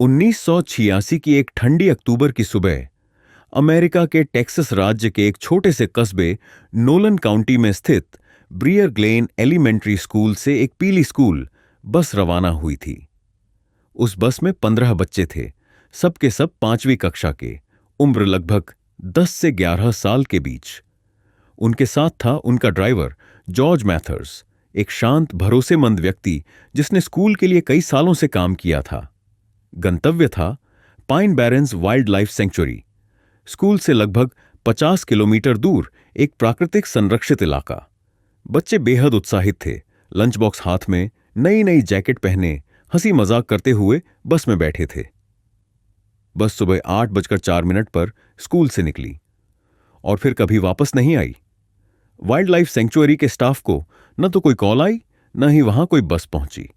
1986 की एक ठंडी अक्टूबर की सुबह अमेरिका के टेक्सास राज्य के एक छोटे से कस्बे नोलन काउंटी में स्थित ब्रियर ग्लेन एलिमेंट्री स्कूल से एक पीली स्कूल बस रवाना हुई थी। उस बस में 15 बच्चे थे, सबके सब 5वीं कक्षा के, उम्र लगभग 10 से 11 साल के बीच। उनके साथ था उनका ड्राइवर जॉर्ज मैथर्स, एक शांत भरोसेमंद व्यक्ति जिसने स्कूल के लिए कई सालों से काम किया था। गंतव्य था pine barons wild life sanctuary, school से लगभग 50 किलोमीटर दूर एक प्राकृतिक संरक्षित इलाका। बच्चे बेहद उत्साहित थे, लंच बॉक्स हाथ में, नई नई जैकेट पहने, हंसी मजाक करते हुए बस में बैठे थे। बस सुबह 8:04 पर स्कूल से निकली और फिर कभी वापस नहीं आई। वाइल्ड लाइफ सेंचुरी के स्टाफ को न तो कोई कॉल आई, न ही वहां कोई बस पहुंची।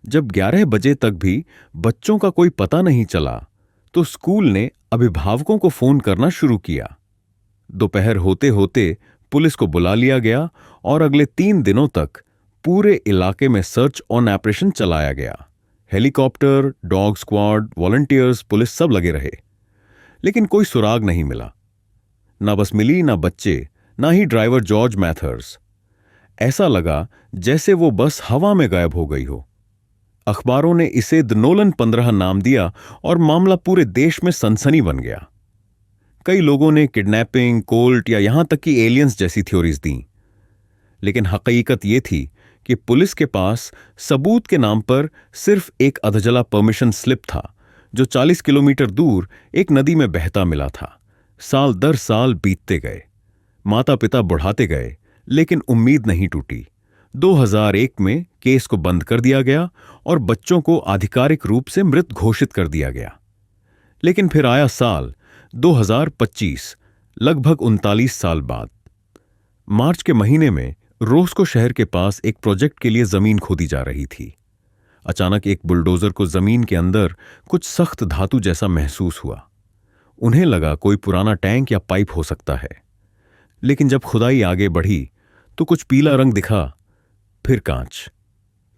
जब 11 बजे तक भी बच्चों का कोई पता नहीं चला तो स्कूल ने अभिभावकों को फोन करना शुरू किया। दोपहर होते होते पुलिस को बुला लिया गया और अगले 3 दिनों तक पूरे इलाके में सर्च ऑन ऑपरेशन चलाया गया। Helicopter, dog squad, volunteers, police सब लगे रहे, लेकिन कोई सुराग नहीं मिला। ना बस मिली, ना बच्चे, ना ही ड्राइवर जॉर्ज मैथर्स। ऐसा लगा जैसे वो बस हवा में गायब हो गई हो। अखबारों ने इसे द नोलन 15 नाम दिया और मामला पूरे देश में सनसनी बन गया। कई लोगों ने किडनैपिंग, कोल्ट या यहां तक कि एलियंस जैसी थ्योरीज दी, लेकिन हकीकत यह थी कि पुलिस के पास सबूत के नाम पर सिर्फ एक अधजला परमिशन स्लिप था जो 40 किलोमीटर दूर एक नदी में बहता मिला था। साल दर साल बीतते गए, माता पिता बुढ़ाते गए, लेकिन उम्मीद नहीं टूटी। 2001 में केस को बंद कर दिया गया और बच्चों को आधिकारिक रूप से मृत घोषित कर दिया गया। लेकिन फिर आया साल 2025, लगभग 39 साल बाद। मार्च के महीने में रोस्को शहर के पास एक प्रोजेक्ट के लिए जमीन खोदी जा रही थी। अचानक एक बुलडोजर को जमीन के अंदर कुछ सख्त धातु जैसा महसूस हुआ। उन्हें लगा कोई पुराना टैंक या पाइप हो सकता है, लेकिन जब खुदाई आगे बढ़ी तो कुछ पीला रंग दिखा, फिर कांच,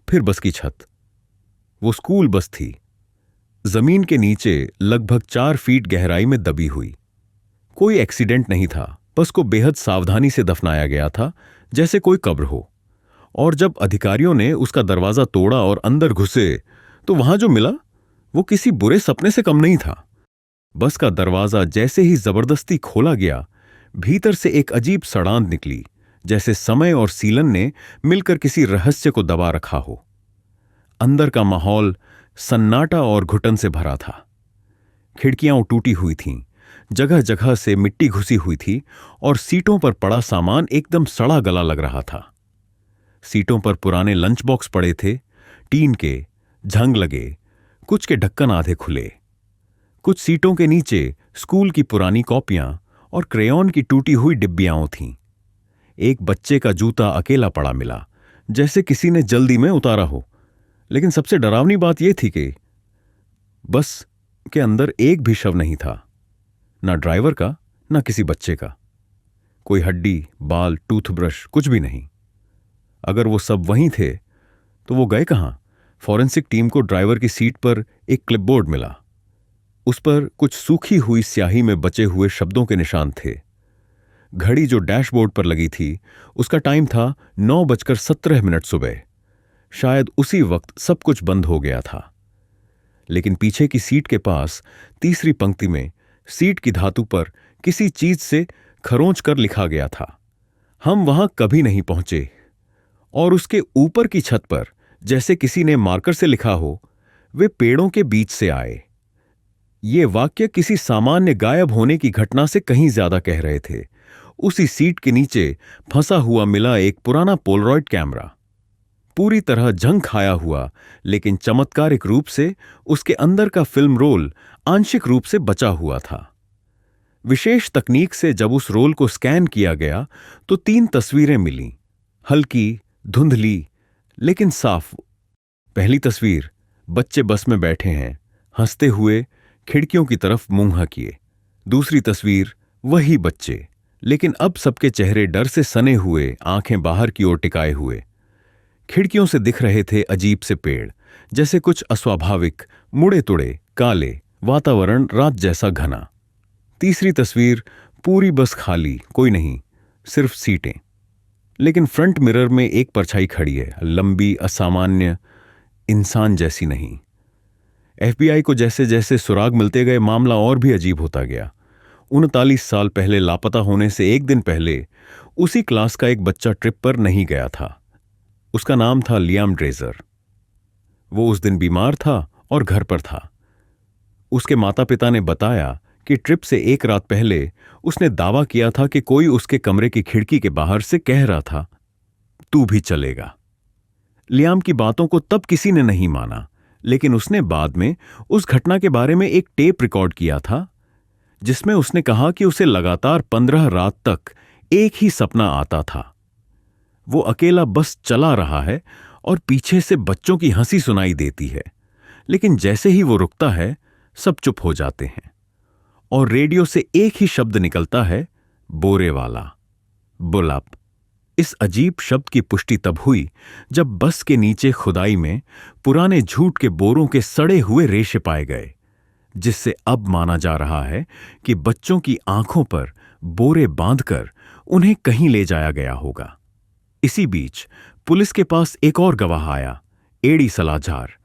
फिर बस की छत। वो स्कूल बस थी, जमीन के नीचे लगभग 4 फीट गहराई में दबी हुई। कोई एक्सीडेंट नहीं था, बस को बेहद सावधानी से दफनाया गया था, जैसे कोई कब्र हो। और जब अधिकारियों ने उसका दरवाजा तोड़ा और अंदर घुसे तो वहां जो मिला वो किसी बुरे सपने से कम नहीं था। बस का दरवाजा जैसे ही जबरदस्ती खोला गया, भीतर से एक अजीब सड़ांध निकली, जैसे समय और सीलन ने मिलकर किसी रहस्य को दबा रखा हो। अंदर का माहौल सन्नाटा और घुटन से भरा था। खिड़कियां टूटी हुई थीं, जगह जगह से मिट्टी घुसी हुई थी और सीटों पर पड़ा सामान एकदम सड़ा गला लग रहा था। सीटों पर पुराने लंच बॉक्स पड़े थे, टीन के, झंग लगे, कुछ के ढक्कन आधे खुले। कुछ सीटों के नीचे स्कूल की पुरानी कॉपियां और क्रेयॉन की टूटी हुई डिब्बियां थीं। एक बच्चे का जूता अकेला पड़ा मिला, जैसे किसी ने जल्दी में उतारा हो। लेकिन सबसे डरावनी बात यह थी कि बस के अंदर एक भी शव नहीं था, ना ड्राइवर का, ना किसी बच्चे का। कोई हड्डी, बाल, टूथब्रश, कुछ भी नहीं। अगर वो सब वहीं थे तो वो गए कहां? फॉरेंसिक टीम को ड्राइवर की सीट पर एक क्लिपबोर्ड मिला। उस पर कुछ सूखी हुई स्याही में बचे हुए शब्दों के निशान थे। घड़ी जो डैशबोर्ड पर लगी थी, उसका टाइम था 9:17 सुबह। शायद उसी वक्त सब कुछ बंद हो गया था। लेकिन पीछे की सीट के पास तीसरी पंक्ति में सीट की धातु पर किसी चीज से खरोंच कर लिखा गया था, हम वहां कभी नहीं पहुंचे। और उसके ऊपर की छत पर, जैसे किसी ने मार्कर से लिखा हो, वे पेड़ों के बीच से आए। ये वाक्य किसी सामान्य गायब होने की घटना से कहीं ज्यादा कह रहे थे। उसी सीट के नीचे फंसा हुआ मिला एक पुराना पोलरॉइड कैमरा, पूरी तरह झंग खाया हुआ, लेकिन चमत्कारिक रूप से उसके अंदर का फिल्म रोल आंशिक रूप से बचा हुआ था। विशेष तकनीक से जब उस रोल को स्कैन किया गया तो 3 तस्वीरें मिलीं, हल्की, धुंधली, लेकिन साफ। पहली तस्वीर, बच्चे बस में बैठे हैं, हंसते हुए, खिड़कियों की तरफ मुंह किए। दूसरी तस्वीर, वही बच्चे, लेकिन अब सबके चेहरे डर से सने हुए, आंखें बाहर की ओर टिकाए हुए। खिड़कियों से दिख रहे थे अजीब से पेड़, जैसे कुछ अस्वाभाविक, मुड़े तुड़े, काले, वातावरण रात जैसा घना। तीसरी तस्वीर, पूरी बस खाली, कोई नहीं, सिर्फ सीटें। लेकिन फ्रंट मिरर में एक परछाई खड़ी है, लंबी, असामान्य, इंसान जैसी नहीं। एफबीआई को जैसे जैसे सुराग मिलते गए मामला और भी अजीब होता गया। 39 साल पहले लापता होने से एक दिन पहले उसी क्लास का एक बच्चा ट्रिप पर नहीं गया था। उसका नाम था लियाम ड्रेजर। वो उस दिन बीमार था और घर पर था। उसके माता पिता ने बताया कि ट्रिप से एक रात पहले उसने दावा किया था कि कोई उसके कमरे की खिड़की के बाहर से कह रहा था, तू भी चलेगा। लियाम की बातों को तब किसी ने नहीं माना, लेकिन उसने बाद में उस घटना के बारे में एक टेप रिकॉर्ड किया था जिसमें उसने कहा कि उसे लगातार 15 रात तक एक ही सपना आता था। वो अकेला बस चला रहा है और पीछे से बच्चों की हंसी सुनाई देती है, लेकिन जैसे ही वो रुकता है सब चुप हो जाते हैं और रेडियो से एक ही शब्द निकलता है, बोरे वाला, बुलअप। इस अजीब शब्द की पुष्टि तब हुई जब बस के नीचे खुदाई में पुराने झूठ के बोरों के सड़े हुए रेशे पाए गए, जिससे अब माना जा रहा है कि बच्चों की आंखों पर बोरे बांधकर उन्हें कहीं ले जाया गया होगा। इसी बीच पुलिस के पास एक और गवाह आया, एडी सलाझार,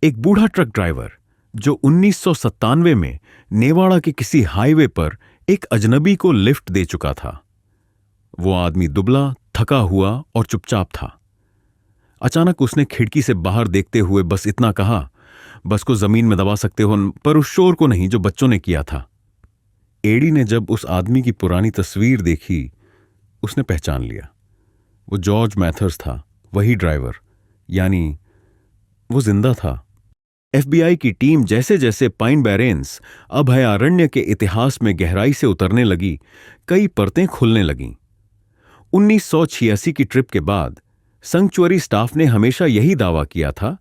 एक बूढ़ा ट्रक ड्राइवर जो 1997 में नेवाड़ा के किसी हाईवे पर एक अजनबी को लिफ्ट दे चुका था। वो आदमी दुबला, थका हुआ और चुपचाप था। अचानक उसने खिड़की से बाहर देखते हुए बस इतना कहा, बस को जमीन में दबा सकते हो, पर उस शोर को नहीं जो बच्चों ने किया था। एडी ने जब उस आदमी की पुरानी तस्वीर देखी, उसने पहचान लिया। वो जॉर्ज मैथर्स था, वही ड्राइवर, यानी वो जिंदा था। एफबीआई की टीम जैसे जैसे पाइन बैरेंस अभयारण्य के इतिहास में गहराई से उतरने लगी, कई परतें खुलने लगीं। 1986 की ट्रिप के बाद संक्चुअरी स्टाफ ने हमेशा यही दावा किया था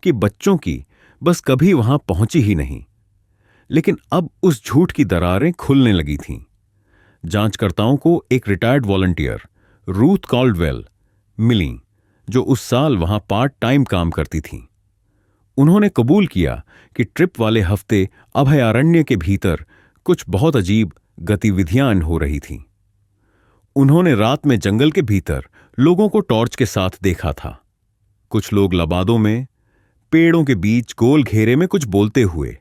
कि बच्चों की बस कभी वहां पहुंची ही नहीं, लेकिन अब उस झूठ की दरारें खुलने लगी थीं। जांचकर्ताओं को एक रिटायर्ड वॉलंटियर, रूथ कॉल्डवेल, मिली, जो उस साल वहां पार्ट टाइम काम करती थीं। उन्होंने कबूल किया कि ट्रिप वाले हफ्ते अभयारण्य के भीतर कुछ बहुत अजीब गतिविधियां हो रही थीं। उन्होंने रात में जंगल के भीतर लोगों को टॉर्च के साथ देखा था। कुछ लोग लबादों में, पेड़ों के बीच गोल घेरे में कुछ बोलते हुए।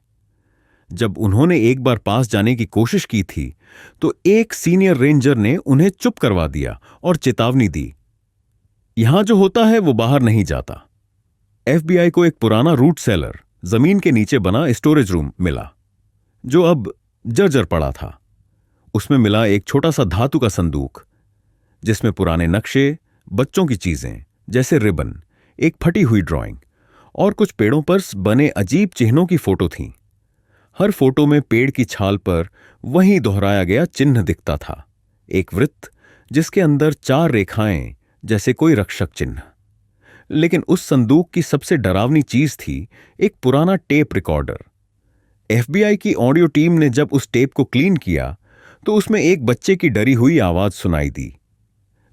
जब उन्होंने एक बार पास जाने की कोशिश की थी तो एक सीनियर रेंजर ने उन्हें चुप करवा दिया और चेतावनी दी, यहां जो होता है वो बाहर नहीं जाता। एफबीआई को एक पुराना रूट सेलर, जमीन के नीचे बना स्टोरेज रूम मिला, जो अब जर्जर पड़ा था। उसमें मिला एक छोटा सा धातु का संदूक जिसमें पुराने नक्शे, बच्चों की चीजें जैसे रिबन, एक फटी हुई ड्राइंग और कुछ पेड़ों पर बने अजीब चिन्हों की फोटो थीं। हर फोटो में पेड़ की छाल पर वही दोहराया गया चिन्ह दिखता था, एक वृत्त जिसके अंदर 4 रेखाएं जैसे कोई रक्षक चिन्ह। लेकिन उस संदूक की सबसे डरावनी चीज थी एक पुराना टेप रिकॉर्डर। एफबीआई की ऑडियो टीम ने जब उस टेप को क्लीन किया तो उसमें एक बच्चे की डरी हुई आवाज सुनाई दी,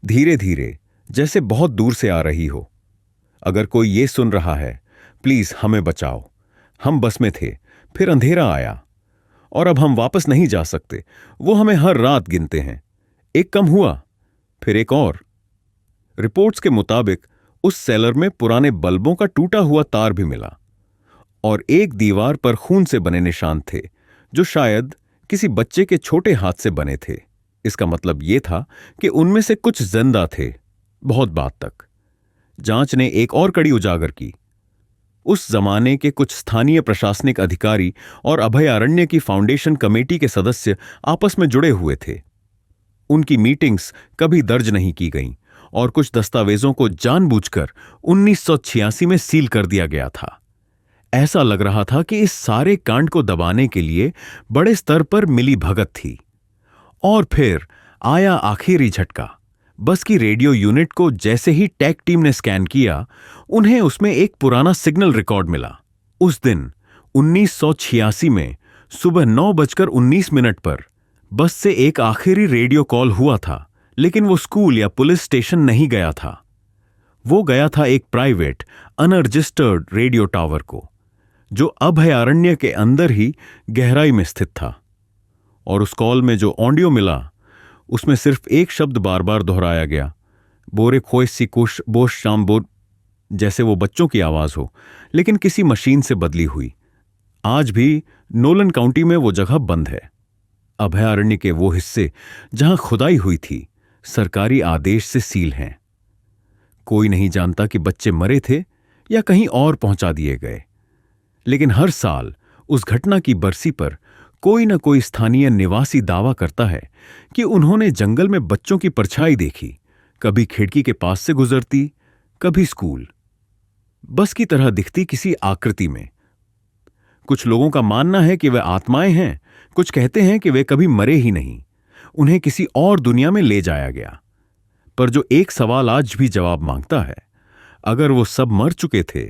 धीरे धीरे, जैसे बहुत दूर से आ रही हो। अगर कोई ये सुन रहा है, प्लीज हमें बचाओ। हम बस में थे, फिर अंधेरा आया और अब हम वापस नहीं जा सकते। वो हमें हर रात गिनते हैं। एक कम हुआ, फिर एक और। रिपोर्ट्स के मुताबिक उस सेलर में पुराने बल्बों का टूटा हुआ तार भी मिला और एक दीवार पर खून से बने निशान थे, जो शायद किसी बच्चे के छोटे हाथ से बने थे। इसका मतलब यह था कि उनमें से कुछ जिंदा थे बहुत बाद तक। जांच ने एक और कड़ी उजागर की। उस जमाने के कुछ स्थानीय प्रशासनिक अधिकारी और अभयारण्य की फाउंडेशन कमेटी के सदस्य आपस में जुड़े हुए थे। उनकी मीटिंग्स कभी दर्ज नहीं की गईं और कुछ दस्तावेजों को जानबूझकर 1986 में सील कर दिया गया था। ऐसा लग रहा था कि इस सारे कांड को दबाने के लिए बड़े स्तर पर मिली भगत थी। और फिर आया आखिरी झटका। बस की रेडियो यूनिट को जैसे ही टेक टीम ने स्कैन किया, उन्हें उसमें एक पुराना सिग्नल रिकॉर्ड मिला। उस दिन 1986 में सुबह 9:19 पर बस से एक आखिरी रेडियो कॉल हुआ था, लेकिन वो स्कूल या पुलिस स्टेशन नहीं गया था। वो गया था एक प्राइवेट, अनरजिस्टर्ड रेडियो टावर को, जो अभयारण्य के अंदर ही गहराई में स्थित था। और उस कॉल में जो ऑडियो मिला उसमें सिर्फ एक शब्द बार बार दोहराया गया, बोरे खोइस सी कुश बोश शाम बोर, जैसे वो बच्चों की आवाज हो लेकिन किसी मशीन से बदली हुई। आज भी नोलन काउंटी में वो जगह बंद है। अभयारण्य के वो हिस्से जहां खुदाई हुई थी सरकारी आदेश से सील हैं। कोई नहीं जानता कि बच्चे मरे थे या कहीं और पहुंचा दिए गए, लेकिन हर साल उस घटना की बरसी पर कोई न कोई स्थानीय निवासी दावा करता है कि उन्होंने जंगल में बच्चों की परछाई देखी, कभी खिड़की के पास से गुजरती, कभी स्कूल बस की तरह दिखती किसी आकृति में। कुछ लोगों का मानना है कि वे आत्माएं हैं, कुछ कहते हैं कि वे कभी मरे ही नहीं, उन्हें किसी और दुनिया में ले जाया गया। पर जो एक सवाल आज भी जवाब मांगता है, अगर वो सब मर चुके थे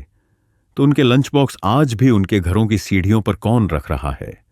तो उनके लंच बॉक्स आज भी उनके घरों की सीढ़ियों पर कौन रख रहा है?